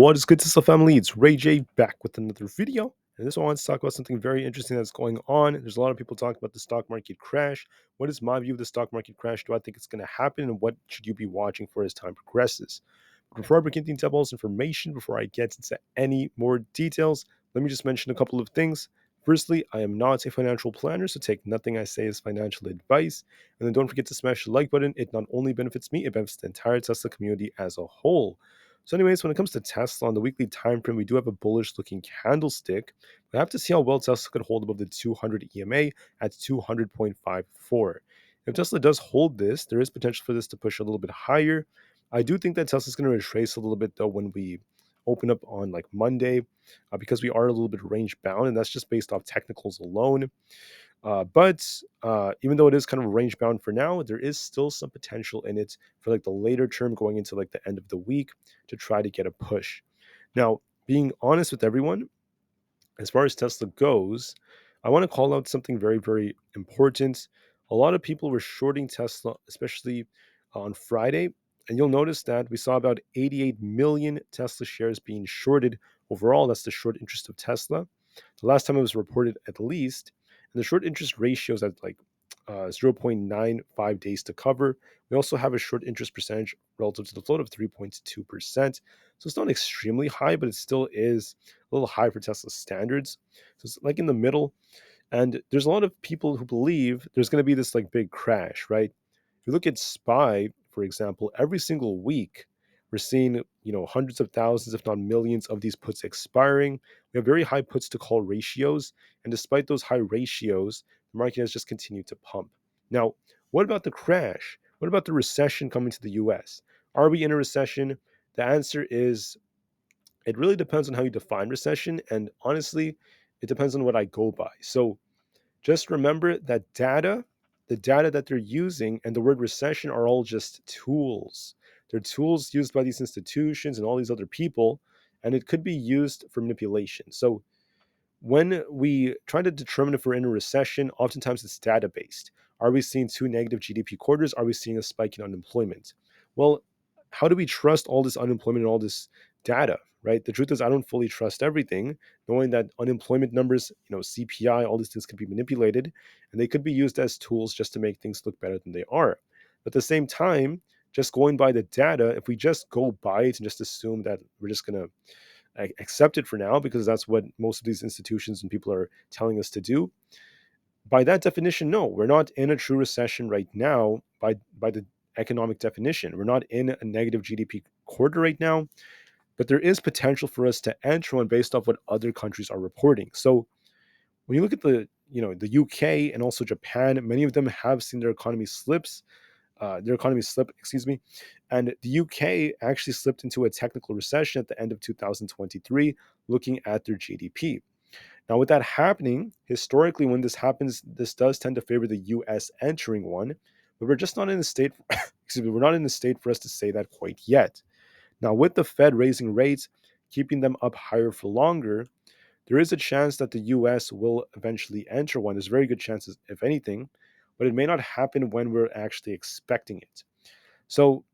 What is good, Tesla family? It's Ray J back with another video. And this one I want to talk about something very interesting that's going on. There's a lot of people talking about the stock market crash. What is my view of the stock market crash? Do I think it's going to happen? And what should you be watching for as time progresses? But before I begin into all this information, before I get into any more details, let me just mention a couple of things. Firstly, I am not a financial planner, so take nothing I say as financial advice. And then don't forget to smash the like button. It not only benefits me, it benefits the entire Tesla community as a whole. So, anyways, when it comes to Tesla on the weekly time frame, we do have a bullish looking candlestick. We have to see how well Tesla could hold above the 200 EMA at 200.54. If Tesla does hold this, there is potential for this to push a little bit higher. I do think that Tesla's going to retrace a little bit though when we open up on like Monday, because we are a little bit range bound, and that's just based off technicals alone. But even though it is kind of range bound for now, there is still some potential in it for like the later term going into like the end of the week to try to get a push. Now, being honest with everyone, as far as Tesla goes, I want to call out something very, very important. A lot of people were shorting Tesla, especially on Friday. And you'll notice that we saw about 88 million Tesla shares being shorted overall. That's the short interest of Tesla. The last time it was reported, at least. And the short interest ratio is at like 0.95 days to cover. We also have a short interest percentage relative to the float of 3.2%. So it's not extremely high, but it still is a little high for Tesla standards. So it's like in the middle. And there's a lot of people who believe there's going to be this like big crash, right? If you look at SPY, for example, every single week we're seeing, hundreds of thousands, if not millions, of these puts expiring. We have very high puts to call ratios, and despite those high ratios, the market has just continued to pump. Now, what about the crash? What about the recession coming to the US? Are we in a recession? The answer is it really depends on how you define recession, and honestly, it depends on what I go by. So just remember that the data that they're using, and the word recession are all just tools. They're tools used by these institutions and all these other people, and it could be used for manipulation. So when we try to determine if we're in a recession, oftentimes it's data based. Are we seeing two negative GDP quarters? Are we seeing a spike in unemployment? Well, how do we trust all this unemployment and all this data, right? The truth is, I don't fully trust everything, knowing that unemployment numbers, CPI, all these things can be manipulated, and they could be used as tools just to make things look better than they are. But at the same time, just going by the data, if we just go by it and just assume that we're just going to accept it for now because that's what most of these institutions and people are telling us to do. By that definition, no, we're not in a true recession right now. By the economic definition, we're not in a negative GDP quarter right now, but there is potential for us to enter one based off what other countries are reporting. So when you look at the UK and also Japan, many of them have seen their economy slip, excuse me. And the UK actually slipped into a technical recession at the end of 2023, looking at their GDP. Now, with that happening, historically, when this happens, this does tend to favor the US entering one, but we're just not in the state, excuse me, we're not in the state for us to say that quite yet. Now, with the Fed raising rates, keeping them up higher for longer, there is a chance that the US will eventually enter one. There's very good chances, if anything, but it may not happen when we're actually expecting it. So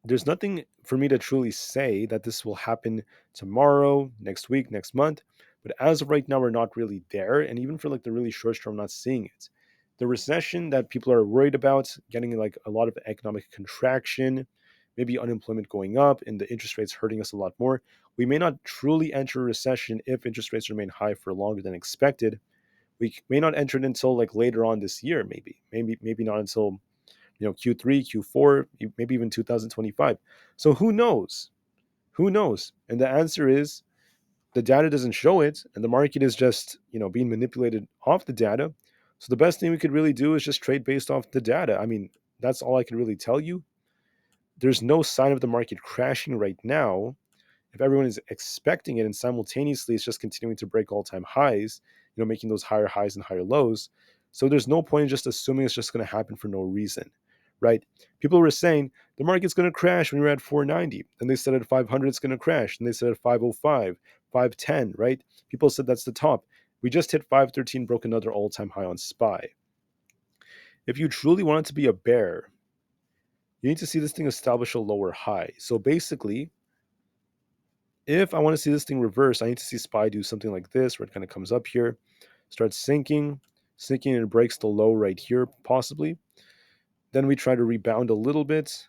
there's nothing for me to truly say that this will happen tomorrow, next week, next month. But as of right now, we're not really there. And even for like the really short term, I'm not seeing it. The recession that people are worried about, getting like a lot of economic contraction, maybe unemployment going up and the interest rates hurting us a lot more. We may not truly enter a recession if interest rates remain high for longer than expected. We may not enter it until like later on this year, maybe not until Q3, Q4, maybe even 2025. So who knows? Who knows? And the answer is the data doesn't show it, and the market is just being manipulated off the data. So the best thing we could really do is just trade based off the data. I mean, that's all I can really tell you. There's no sign of the market crashing right now. If everyone is expecting it and simultaneously it's just continuing to break all-time highs, making those higher highs and higher lows. So there's no point in just assuming it's just going to happen for no reason, right? People were saying the market's going to crash when you're at 490. Then they said at 500 it's going to crash. And they said at 505, 510, right? People said that's the top. We just hit 513, broke another all-time high on SPY. If you truly want it to be a bear, you need to see this thing establish a lower high. So basically, If I want to see this thing reverse, I need to see SPY do something like this, where it kind of comes up here, starts sinking, and it breaks the low right here, possibly. Then we try to rebound a little bit.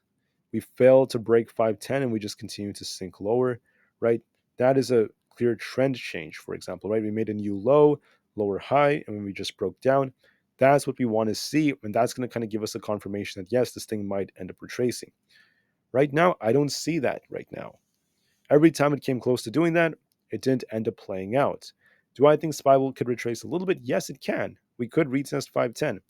We fail to break 510 and we just continue to sink lower, right? That is a clear trend change, for example, right? We made a new low, lower high, and when we just broke down, that's what we want to see. And that's going to kind of give us a confirmation that, yes, this thing might end up retracing. Right now, I don't see that right now. Every time it came close to doing that, it didn't end up playing out. Do I think SPY could retrace a little bit? Yes, it can. We could retest 510,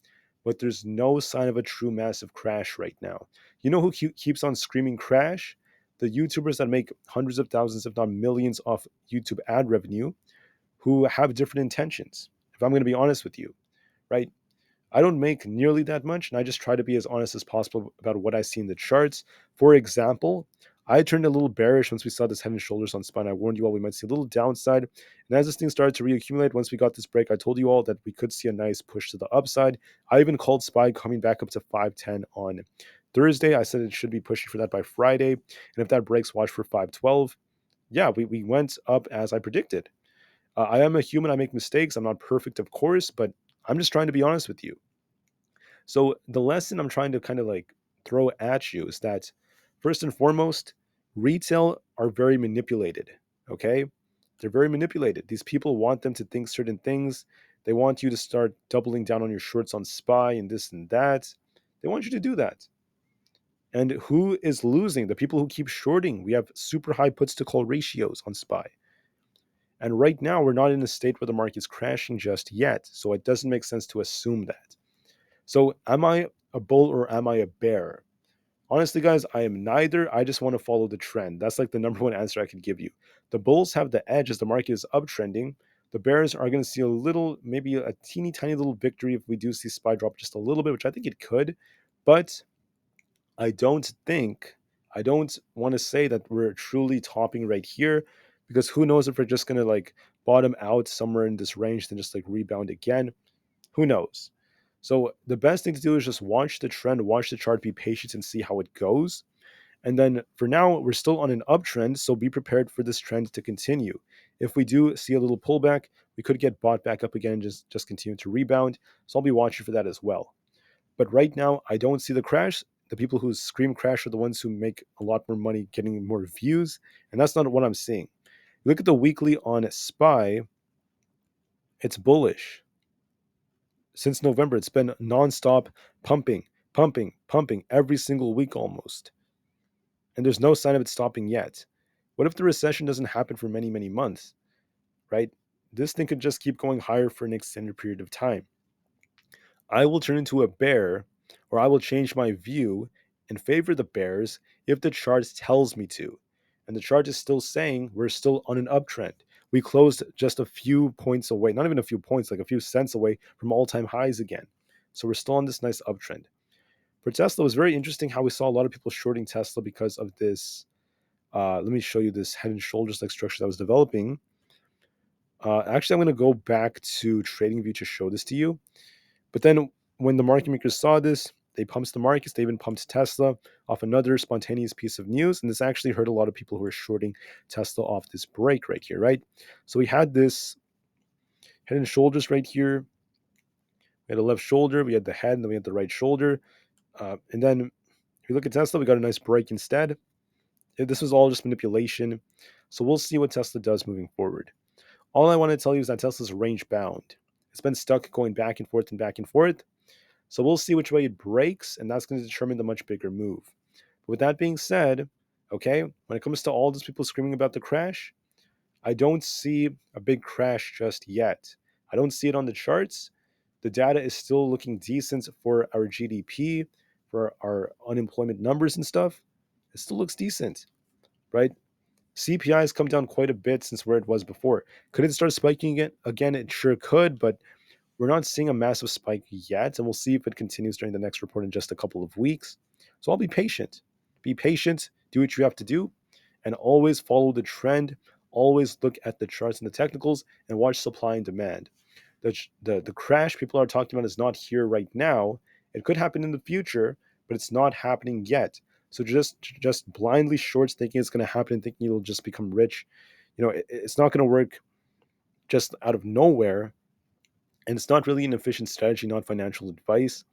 but there's no sign of a true massive crash right now. You know who keeps on screaming crash? The YouTubers that make hundreds of thousands, if not millions, off YouTube ad revenue, who have different intentions. If I'm going to be honest with you, right? I don't make nearly that much, and I just try to be as honest as possible about what I see in the charts. For example, I turned a little bearish once we saw this head and shoulders on spine. I warned you all we might see a little downside. And as this thing started to reaccumulate, once we got this break, I told you all that we could see a nice push to the upside. I even called SPY coming back up to 510 on Thursday. I said it should be pushing for that by Friday. And if that breaks, watch for 512. Yeah, we went up as I predicted. I am a human. I make mistakes. I'm not perfect, of course, but I'm just trying to be honest with you. So the lesson I'm trying to kind of like throw at you is that first and foremost, retail are very manipulated. Okay. They're very manipulated. These people want them to think certain things. They want you to start doubling down on your shorts on SPY and this and that. They want you to do that. And who is losing? The people who keep shorting. We have super high puts to call ratios on SPY. And right now, we're not in a state where the market's crashing just yet. So it doesn't make sense to assume that. So, am I a bull or am I a bear? Honestly, guys, I am neither. I just want to follow the trend. That's like the number one answer I could give you. The bulls have the edge as the market is uptrending. The bears are going to see a little, maybe a teeny tiny little victory if we do see SPY drop just a little bit, which I think it could. But I don't think, I don't want to say that we're truly topping right here because who knows if we're just going to like bottom out somewhere in this range, then just like rebound again. Who knows? So the best thing to do is just watch the trend, watch the chart, be patient, and see how it goes. And then for now, we're still on an uptrend, so be prepared for this trend to continue. If we do see a little pullback, we could get bought back up again and just continue to rebound. So I'll be watching for that as well. But right now, I don't see the crash. The people who scream crash are the ones who make a lot more money getting more views. And that's not what I'm seeing. Look at the weekly on SPY, it's bullish. Since November, it's been nonstop pumping every single week almost. And there's no sign of it stopping yet. What if the recession doesn't happen for many, many months, right? This thing could just keep going higher for an extended period of time. I will turn into a bear, or I will change my view and favor the bears if the chart tells me to. And the chart is still saying we're still on an uptrend. We closed just a few points away, not even a few points, like a few cents away from all time highs again. So we're still on this nice uptrend. For Tesla, it was very interesting how we saw a lot of people shorting Tesla because of this. Let me show you this head and shoulders like structure that was developing. Actually, I'm going to go back to TradingView to show this to you. But then when the market makers saw this, they pumped the markets. They even pumped Tesla off another spontaneous piece of news. And this actually hurt a lot of people who were shorting Tesla off this break right here, right? So we had this head and shoulders right here. We had a left shoulder, we had the head, and then we had the right shoulder. And then if you look at Tesla, we got a nice break instead. This was all just manipulation. So we'll see what Tesla does moving forward. All I want to tell you is that Tesla's range bound. It's been stuck going back and forth and back and forth. So we'll see which way it breaks, and that's going to determine the much bigger move. But with that being said, okay, when it comes to all those people screaming about the crash, I don't see a big crash just yet. I don't see it on the charts. The data is still looking decent for our GDP, for our unemployment numbers and stuff. It still looks decent, right? CPI has come down quite a bit since where it was before. Could it start spiking again? It sure could, but we're not seeing a massive spike yet, and we'll see if it continues during the next report in just a couple of weeks. So I'll be patient. Be patient, do what you have to do, and always follow the trend. Always look at the charts and the technicals and watch supply and demand. The crash people are talking about is not here right now. It could happen in the future, but it's not happening yet. So just blindly shorts, thinking it's going to happen, thinking you'll just become rich, it's not going to work just out of nowhere, and it's not really an efficient strategy, not financial advice.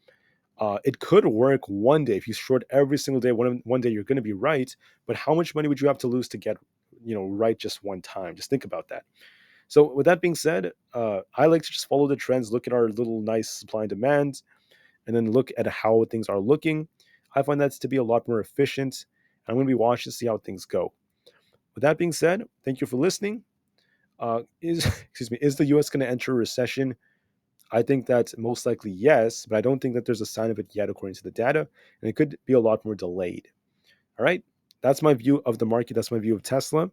It could work one day if you short every single day. One day you're going to be right, but how much money would you have to lose to get right just one time? Just think about that. So with that being said, I like to just follow the trends, look at our little nice supply and demand, and then look at how things are looking. I find that to be a lot more efficient. I'm going to be watching to see how things go. With that being said, thank you for listening. Is excuse me, is the U.S. going to enter a recession? I think that most likely yes, but I don't think that there's a sign of it yet, according to the data, and it could be a lot more delayed. All right, that's my view of the market. That's my view of Tesla.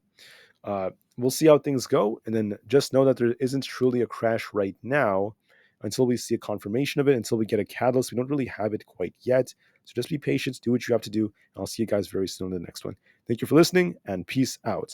We'll see how things go, and then just know that there isn't truly a crash right now until we see a confirmation of it, until we get a catalyst. We don't really have it quite yet. So just be patient, do what you have to do, and I'll see you guys very soon in the next one. Thank you for listening, and peace out.